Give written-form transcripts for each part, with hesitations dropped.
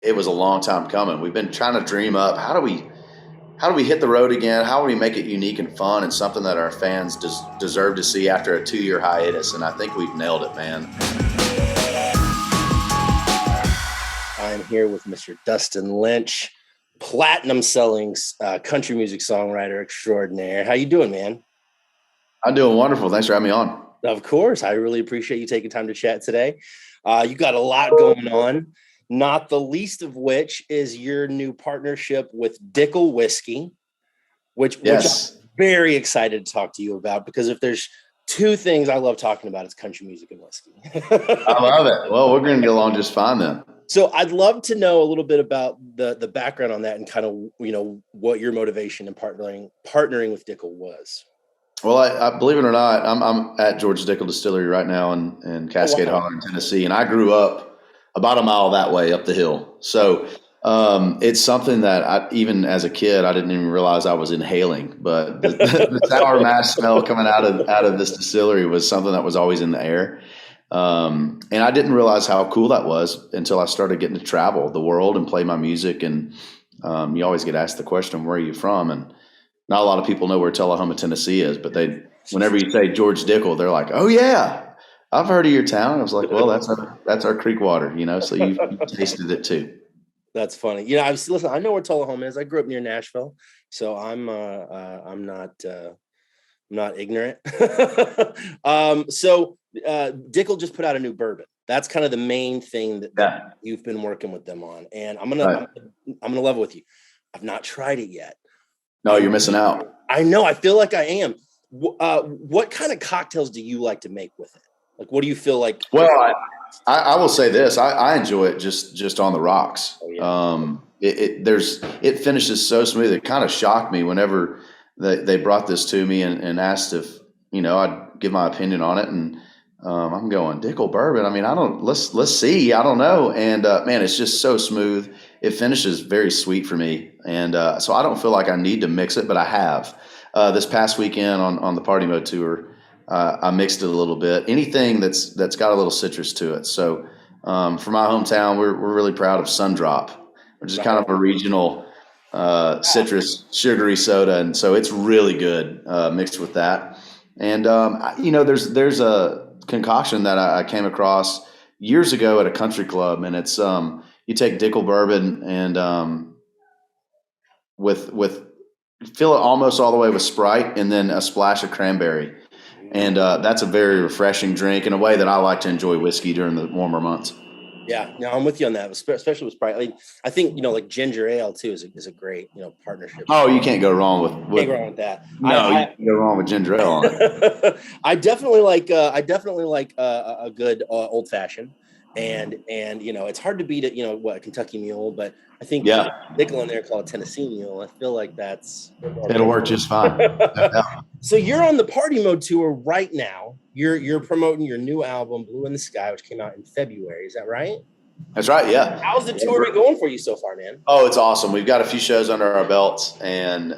it was a long time coming. We've been trying to dream up how do we hit the road again? How do we make it unique and fun and something that our fans deserve to see after a 2-year hiatus? And I think we've nailed it, man. I'm here with Mr. Dustin Lynch, platinum-selling country music songwriter extraordinaire. How you doing, man? I'm doing wonderful. Thanks for having me on. Of course. I really appreciate you taking time to chat today. You got a lot going on, not the least of which is your new partnership with Dickel Whiskey, which I'm very excited to talk to you about, because if there's two things I love talking about, it's country music and whiskey. I love it. Well, we're going to get along just fine then. So I'd love to know a little bit about the background on that and kind of, what your motivation in partnering with Dickel was. Well, I believe it or not, I'm at George Dickel Distillery right now in Cascade Hollow, Tennessee, and I grew up about a mile that way up the hill. So it's something that even as a kid, I didn't even realize I was inhaling. But the sour mash smell coming out of this distillery was something that was always in the air. And I didn't realize how cool that was until I started getting to travel the world and play my music. And you always get asked the question, where are you from? And not a lot of people know where Tullahoma, Tennessee is, but whenever you say George Dickel, they're like, oh yeah, I've heard of your town. I was like, well, that's our creek water, so you've tasted it too. That's funny. Listen, I know where Tullahoma is. I grew up near Nashville, so I'm not ignorant. So Dickel just put out a new bourbon. That's kind of the main thing that you've been working with them on. And I'm gonna level with you. I've not tried it yet. No, you're missing out. I know. I feel like I am. What kind of cocktails do you like to make with it? Like, what do you feel like? Well, I will say this. I enjoy it just on the rocks. Oh, yeah. It finishes so smooth. It kind of shocked me whenever they brought this to me and asked if, I'd give my opinion on it. And I'm going, Dickel Bourbon. I mean, let's see. I don't know. And man, it's just so smooth. It finishes very sweet for me. And so I don't feel like I need to mix it, but I have. This past weekend on the Party Mode tour, I mixed it a little bit. Anything that's got a little citrus to it. So for my hometown, we're really proud of Sundrop, which is kind of a regional citrus sugary soda, and so it's really good mixed with that. And there's a concoction that I came across years ago at a country club, and it's you take Dickel Bourbon and fill it almost all the way with Sprite, and then a splash of cranberry. And that's a very refreshing drink in a way that I like to enjoy whiskey during the warmer months. Yeah, no, I'm with you on that, especially with Sprite. I think like ginger ale too is a great partnership. Oh, you can't go wrong with that. No, you can't go wrong with ginger ale on it. I definitely like a good old fashioned, and it's hard to beat it. A Kentucky Mule, but I think Dickel in there called a Tennessee Mule. I feel like it'll work just fine. So you're on the Party Mode tour right now. You're promoting your new album, Blue in the Sky, which came out in February. Is that right? That's right. Yeah. How's the tour been going for you so far, man? Oh, it's awesome. We've got a few shows under our belts, and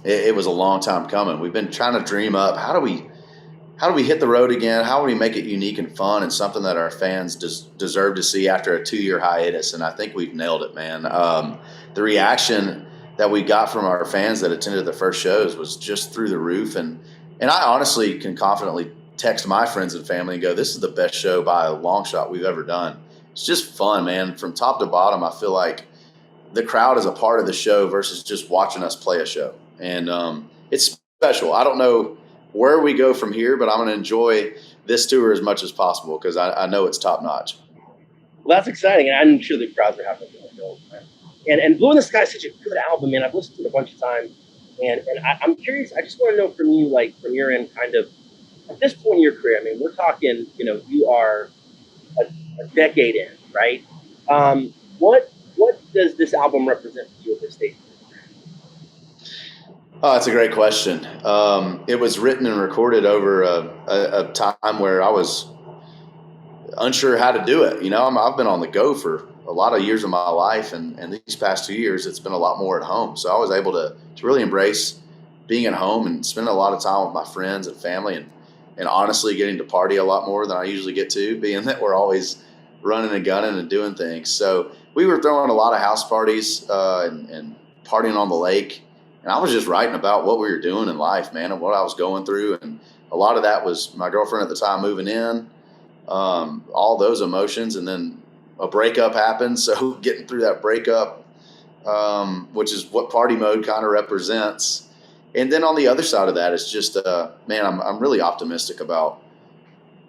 it was a long time coming. We've been trying to dream up how do we hit the road again? How do we make it unique and fun and something that our fans deserve to see after a 2-year hiatus? And I think we've nailed it, man. The reaction that we got from our fans that attended the first shows was just through the roof. And I honestly can confidently text my friends and family and go, this is the best show by a long shot we've ever done. It's just fun, man. From top to bottom, I feel like the crowd is a part of the show versus just watching us play a show. And it's special. I don't know where we go from here, but I'm going to enjoy this tour as much as possible because I know it's top notch. Well, that's exciting. And I'm sure the crowds are having a good show. And Blue in the Sky is such a good album, man. I've listened to it a bunch of times. And I'm curious, I just want to know from you, like from your end, kind of at this point in your career, I mean, we're talking, you are a decade in, right? What does this album represent for you at this stage? Oh, that's a great question. It was written and recorded over a time where I was unsure how to do it. I've been on the go for a lot of years of my life, and these past 2 years, it's been a lot more at home. So I was able to really embrace being at home and spending a lot of time with my friends and family, and honestly getting to party a lot more than I usually get to, being that we're always running and gunning and doing things. So we were throwing a lot of house parties and partying on the lake. And I was just writing about what we were doing in life, man, and what I was going through. And a lot of that was my girlfriend at the time moving in, all those emotions. And then a breakup happened. So getting through that breakup, which is what party mode kind of represents. And then on the other side of that, it's just, man, I'm really optimistic about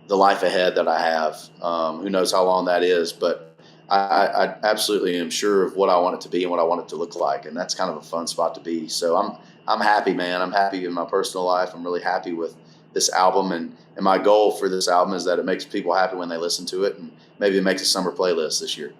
the life ahead that I have. Who knows how long that is, but I absolutely am sure of what I want it to be and what I want it to look like. And that's kind of a fun spot to be. So I'm happy, man. I'm happy in my personal life. I'm really happy with this album. And my goal for this album is that it makes people happy when they listen to it. And maybe it makes a summer playlist this year.